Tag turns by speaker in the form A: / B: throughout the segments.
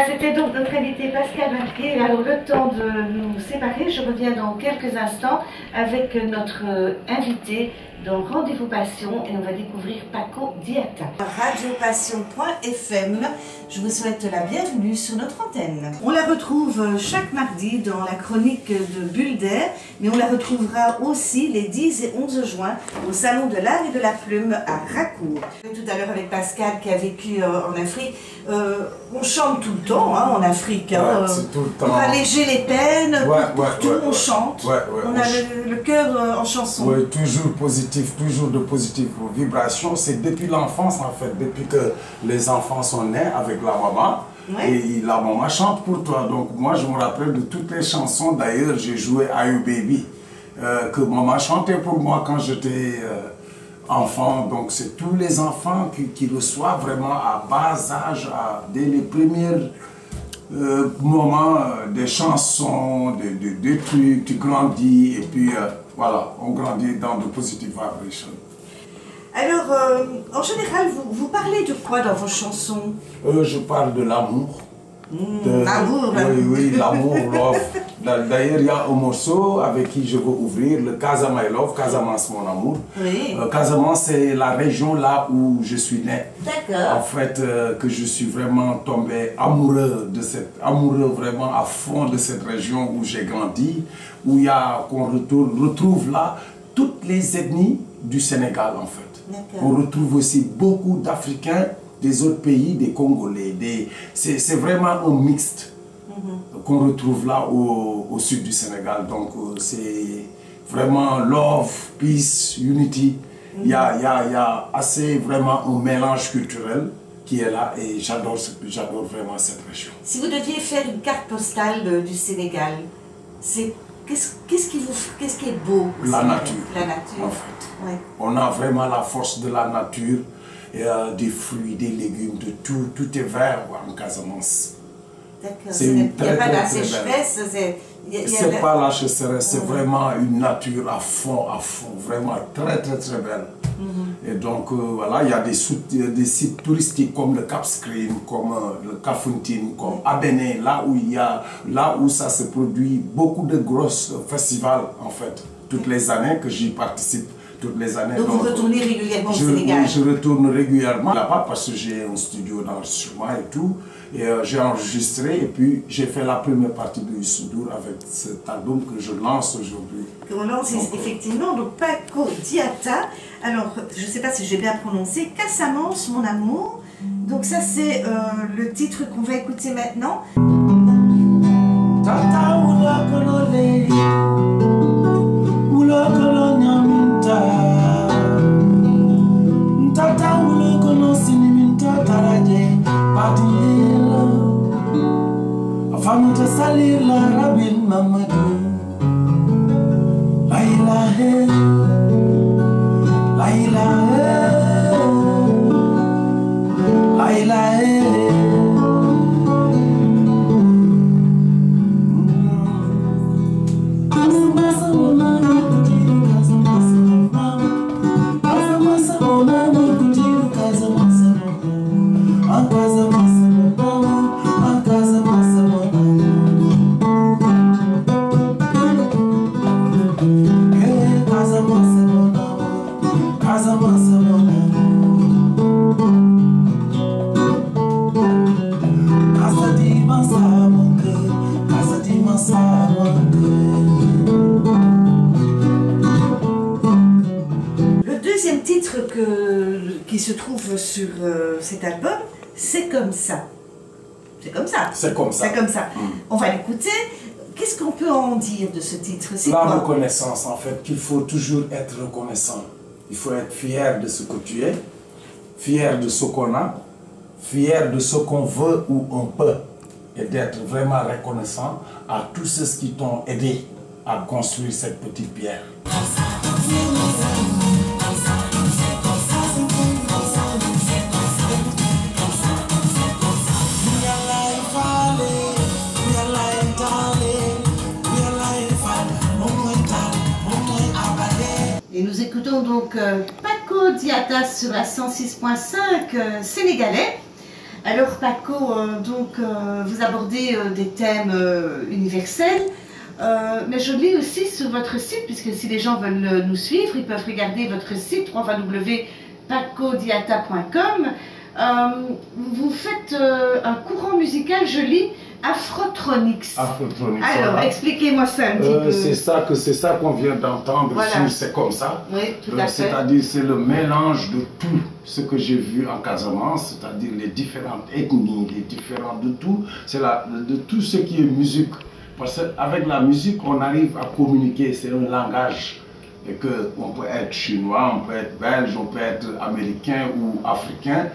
A: c'était donc notre invité Pascal Marquet. Alors, le temps de nous séparer, je reviens dans quelques instants avec notre invité dans Rendez-vous Passion et on va découvrir Paco Diatta. Radiopassion.fm, je vous souhaite la bienvenue sur notre antenne. On la retrouve chaque mardi dans la chronique de Bulle d'Air, mais on la retrouvera aussi les 10 et 11 juin au Salon de l'Art et de la Plume à Racour. Tout à l'heure avec Pascal qui a vécu en Afrique. On chante tout le temps hein, en Afrique. Hein,
B: tout le temps.
A: Pour alléger les peines, on chante. On a le cœur en chanson.
B: Oui, toujours positif, toujours de positives vibrations. C'est depuis l'enfance en fait, depuis que les enfants sont nés avec la maman. Et la maman chante pour toi. Donc moi je me rappelle de toutes les chansons. D'ailleurs j'ai joué Are You Baby que maman chantait pour moi quand j'étais enfant. Donc c'est tous les enfants qui reçoivent vraiment à bas âge, dès les premiers moments des chansons, des trucs, tu grandis et puis voilà, on grandit dans de positive vibrations.
A: Alors, en général, vous parlez de quoi dans vos chansons?
B: Je parle de l'amour.
A: L'amour.
B: Oui, l'amour, love. D'ailleurs, il y a un morceau avec qui je veux ouvrir, le Casamance My Love, Casamance mon amour.
A: Oui.
B: Casamance, c'est la région là où je suis né.
A: D'accord.
B: En fait, que je suis vraiment tombé amoureux vraiment à fond de cette région où j'ai grandi, où il y a, qu'on retrouve là toutes les ethnies du Sénégal en fait. On retrouve aussi beaucoup d'Africains des autres pays, des Congolais. C'est vraiment un mixte qu'on retrouve là au sud du Sénégal. Donc c'est vraiment love, peace, unity. Il y a assez vraiment un mélange culturel qui est là et j'adore vraiment cette région.
A: Si vous deviez faire une carte postale du Sénégal, qu'est-ce qui est beau?
B: La nature.
A: La nature.
B: En fait. Ouais. On a vraiment la force de la nature, et, des fruits, des légumes, de tout. Tout est vert en Casamance.
A: D'accord. Il n'y a pas la sécheresse.
B: C'est pas la sécheresse, c'est vraiment une nature à fond, vraiment très belle. Et donc voilà, il y a des sites touristiques comme le Cap Skirring, comme le Kafountine, comme Abéné, là où ça se produit beaucoup de gros festivals en fait, toutes les années que j'y participe. Toutes les années.
A: Donc vous retournez régulièrement au Sénégal?
B: Oui, je retourne régulièrement là-bas parce que j'ai un studio d'enregistrement et tout. Et j'ai enregistré et puis j'ai fait la première partie de Youssou N'Dour avec cet album que je lance aujourd'hui.
A: On lance effectivement, donc Paco Diatta. Alors, je ne sais pas si j'ai bien prononcé, Casamance mon amour. Donc ça c'est le titre qu'on va écouter maintenant.
C: Afamita salila rabin mamadou La ilahe La ilahe La ilahe
A: Qui se trouve sur cet album, c'est comme ça. C'est comme ça.
B: C'est comme ça.
A: C'est comme ça. On va l'écouter. Qu'est-ce qu'on peut en dire de ce titre?
B: La reconnaissance, en fait, qu'il faut toujours être reconnaissant. Il faut être fier de ce que tu es, fier de ce qu'on a, fier de ce qu'on veut ou on peut, et d'être vraiment reconnaissant à tous ceux qui t'ont aidé à construire cette petite pierre.
A: Et nous écoutons donc Paco Diatta sur la 106.5 sénégalais. Alors Paco, vous abordez des thèmes universels, mais je lis aussi sur votre site, puisque si les gens veulent nous suivre, ils peuvent regarder votre site www.pacodiata.com. Vous faites un courant musical, je lis, Afrotronics.
B: Afrotronics.
A: Alors,
B: voilà.
A: Expliquez-moi ça un petit peu.
B: C'est ça qu'on vient d'entendre.
A: Voilà.
B: C'est comme ça.
A: Oui, tout à fait.
B: C'est-à-dire, c'est le mélange de tout ce que j'ai vu en Casamance, c'est-à-dire les différentes ethnies, les différentes de tout. C'est de tout ce qui est musique. Parce qu'avec la musique, on arrive à communiquer. C'est un langage. Et qu'on peut être chinois, on peut être belge, on peut être américain ou africain.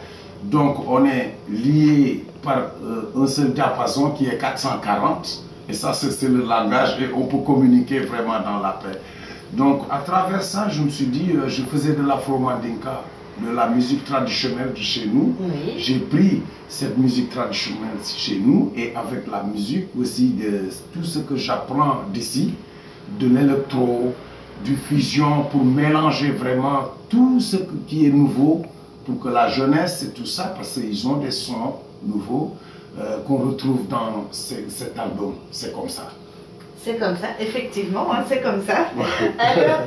B: Donc on est lié par un seul diapason qui est 440. Et ça, c'est le langage et on peut communiquer vraiment dans la paix. Donc à travers ça, je me suis dit, je faisais de l'afro-mandinka, de la musique traditionnelle de chez nous.
A: Oui.
B: J'ai pris cette musique traditionnelle chez nous et avec la musique aussi, de tout ce que j'apprends d'ici, de l'électro, du fusion, pour mélanger vraiment tout ce qui est nouveau pour que la jeunesse et tout ça, parce qu'ils ont des sons nouveaux qu'on retrouve dans cet album. C'est comme ça.
A: C'est comme ça, effectivement, hein, c'est comme ça. Alors,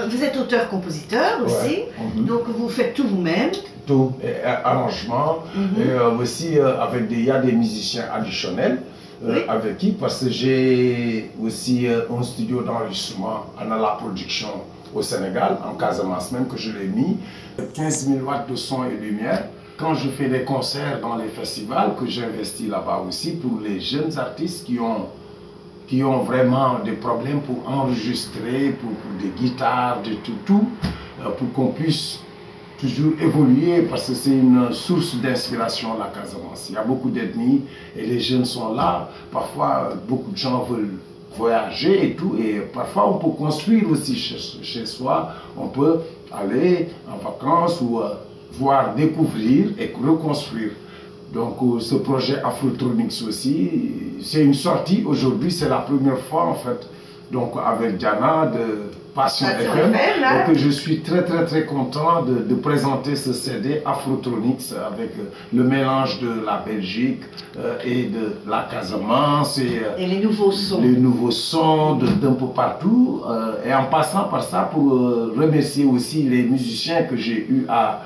A: vous êtes auteur-compositeur aussi, donc vous faites tout vous-même.
B: Tout, arrangement, et aussi il y a des musiciens additionnels. Avec qui, parce que j'ai aussi un studio d'enregistrement à la production au Sénégal, en Casamance même, que je l'ai mis. 15 000 watts de son et lumière. Quand je fais des concerts dans les festivals, que j'investis là-bas aussi pour les jeunes artistes qui ont vraiment des problèmes pour enregistrer, pour des guitares, de tout, pour qu'on puisse toujours évoluer, parce que c'est une source d'inspiration, la Casamance. Il y a beaucoup d'ethnies et les jeunes sont là. Parfois, beaucoup de gens veulent voyager et tout, et parfois on peut construire aussi chez soi. On peut aller en vacances ou voir, découvrir et reconstruire. Donc ce projet Afrotronics aussi, c'est une sortie aujourd'hui, c'est la première fois en fait, donc avec Diana de Passion FM. Donc je suis très content de présenter ce CD Afrotronics avec le mélange de la Belgique et de la Casamance et
A: les nouveaux sons.
B: Les nouveaux sons d'un peu partout. Et en passant par ça, pour remercier aussi les musiciens que j'ai eu à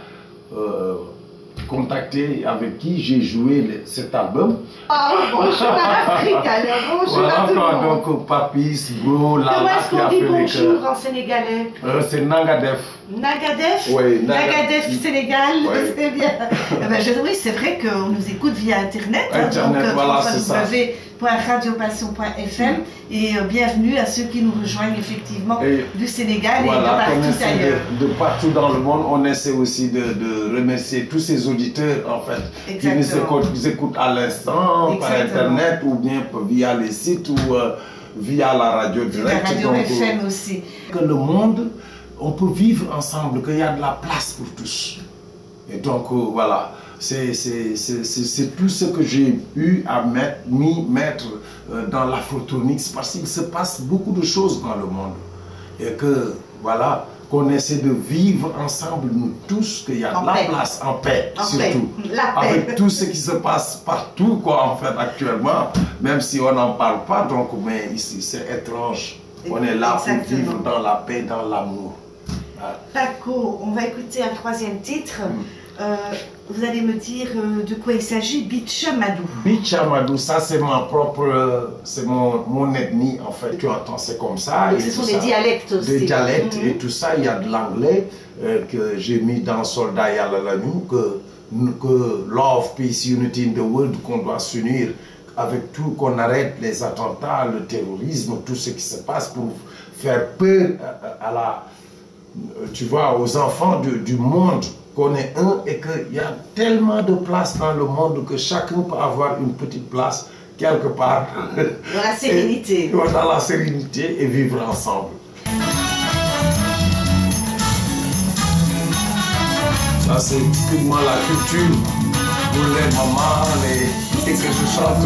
B: contacter, avec qui j'ai joué cet album.
A: Ah, bonjour à l'Afrique alors, bonjour à tout le monde.
B: Donc Papis, Bro, Lala
A: comment est-ce
B: qui a
A: qu'on dit
B: fait
A: bonjour en sénégalais?
B: C'est Nangadef.
A: Nagadef?
B: Oui,
A: Nagadef Sénégal,
B: oui.
A: C'est bien. Oui, c'est vrai qu'on nous écoute via Internet.
B: Internet,
A: donc,
B: voilà, c'est ça.
A: www.radiopassion.fm et bienvenue à ceux qui nous rejoignent effectivement du Sénégal
B: voilà,
A: et de partout ailleurs.
B: De partout dans le monde, on essaie aussi de remercier tous ces auditeurs en fait qui nous écoutent à l'instant par Internet ou bien via les sites ou via la radio directe.
A: La radio FM aussi.
B: Que le monde, on peut vivre ensemble, qu'il y a de la place pour tous. Et donc voilà. C'est tout ce que j'ai eu à mettre dans l'Afrotronics, parce qu'il se passe beaucoup de choses dans le monde. Et que, voilà, qu'on essaie de vivre ensemble, nous tous, qu'il y a de la place, en paix, surtout. Avec tout ce qui se passe partout, quoi, en fait, actuellement, même si on n'en parle pas, donc, mais ici, c'est étrange. On est là pour vivre dans la paix, dans l'amour.
A: Paco, on va écouter un troisième titre. Vous allez me dire de quoi il s'agit. Bichamadou.
B: Bichamadou, ça c'est ma propre, c'est mon ethnie en fait. Tu entends, c'est comme ça.
A: Et ce sont des dialectes aussi. Des
B: dialectes et tout ça. Il y a de l'anglais que j'ai mis dans Soldat Yalalani, que Love, Peace, Unity in the World, qu'on doit s'unir avec tout, qu'on arrête les attentats, le terrorisme, tout ce qui se passe pour faire peur tu vois, aux enfants du monde. Qu'on est un et qu'il y a tellement de place dans le monde que chacun peut avoir une petite place quelque part.
A: Dans la sérénité.
B: Dans la sérénité et vivre ensemble. Ça c'est typiquement la culture pour les mamans et que je chante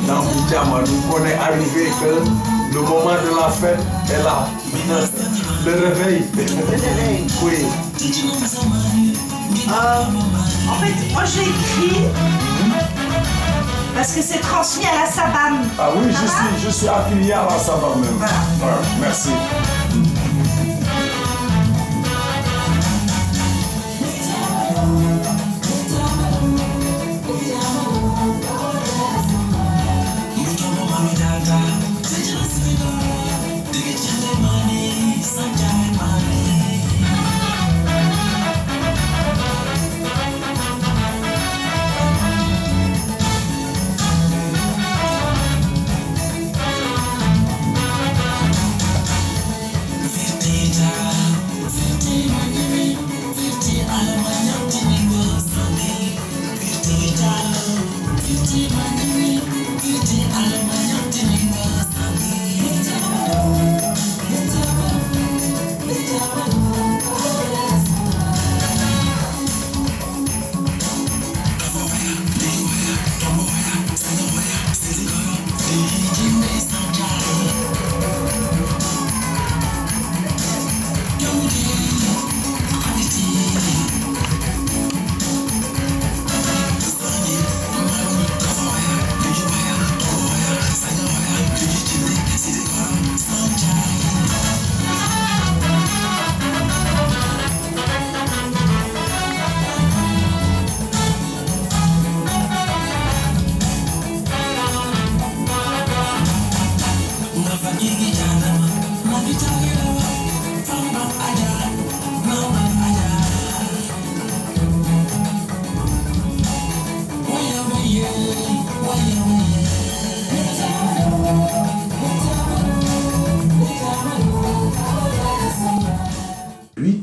B: dans Bichamadou. On est arrivé que le moment de la fête est là. Le réveil.
A: Le réveil.
B: Oui.
A: En fait, moi j'ai écrit parce que c'est transmis à la Sabam.
B: Ah oui, je suis affilié à la Sabam même.
A: Voilà.
B: Ouais, merci.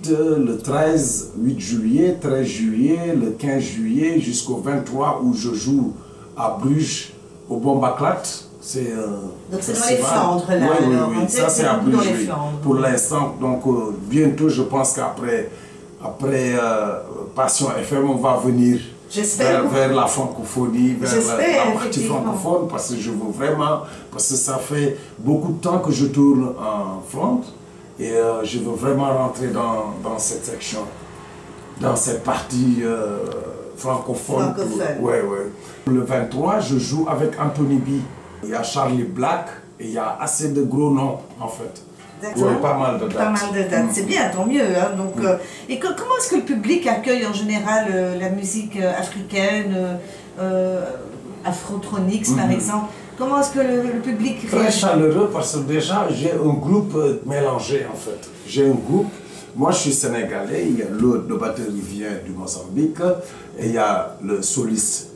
B: Le 13, 8 juillet, 13 juillet, le 15 juillet jusqu'au 23 où je joue à Bruges au Bombaclat. C'est
A: donc c'est dans les Flandres là.
B: Oui, ça c'est à Bruges. Pour l'instant, donc bientôt je pense qu'après Passion FM on va venir vers la francophonie, vers la partie francophone parce que je veux vraiment, parce que ça fait beaucoup de temps que je tourne en Flandre. Et je veux vraiment rentrer dans cette section, dans cette partie francophone. Ouais. Le 23, je joue avec Anthony B. Il y a Charlie Black et il y a assez de gros noms en fait. Ouais, pas mal de dates.
A: Pas mal de dates, c'est bien, tant mieux. Hein, donc, et comment est-ce que le public accueille en général la musique africaine, Afrotronics par exemple? Comment est-ce que le public réagit?
B: Très chaleureux parce que déjà j'ai un groupe mélangé en fait. J'ai un groupe, moi je suis sénégalais, il y a le batteur qui vient du Mozambique et il y a le soliste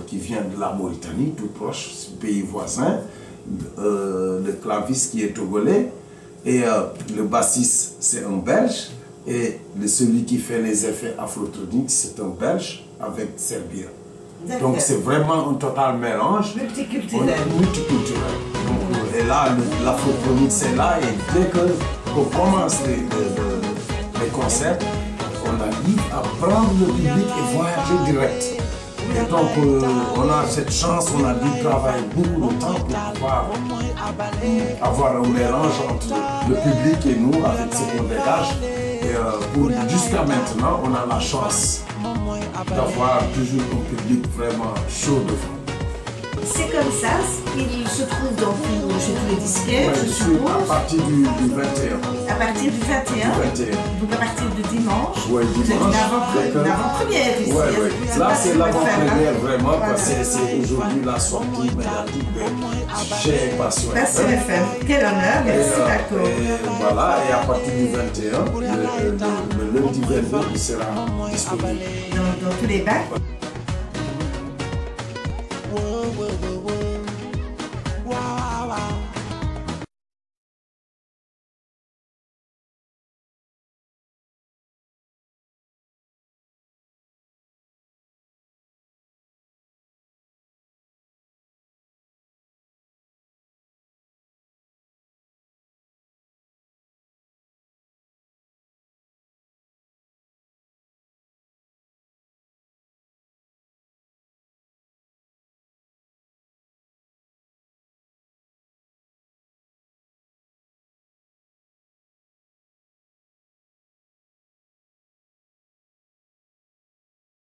B: qui vient de la Mauritanie, tout proche, pays voisin, le claviste qui est togolais et le bassiste c'est un Belge et celui qui fait les effets afrotroniques c'est un Belge avec Serbia. Donc c'est vraiment un total mélange.
A: Multiculturel.
B: Multiculturel. Donc, et là, l'afrotronique c'est là et dès qu'on commence les concerts, on arrive à prendre le public et voyager direct. Et donc on a cette chance, on a dû travailler beaucoup de temps pour pouvoir avoir un mélange entre le public et nous avec ce qu'on dégage. Et jusqu'à maintenant, on a la chance d'avoir toujours un public vraiment chaud de fond.
A: C'est comme ça qu'il se trouve chez tous les disquaires,
B: je suppose. À partir du 21.
A: À partir du 21. Donc à partir de dimanche.
B: Oui, dimanche.
A: Une avant-première ici.
B: Oui. Là, c'est l'avant-première vraiment parce que c'est aujourd'hui la sortie médiatique de Chez Passion FM.
A: Passion FM. Quel honneur, merci Paco.
B: Voilà, et à partir du 21, le lundi 22, il sera disponible.
A: Dans tous les bacs.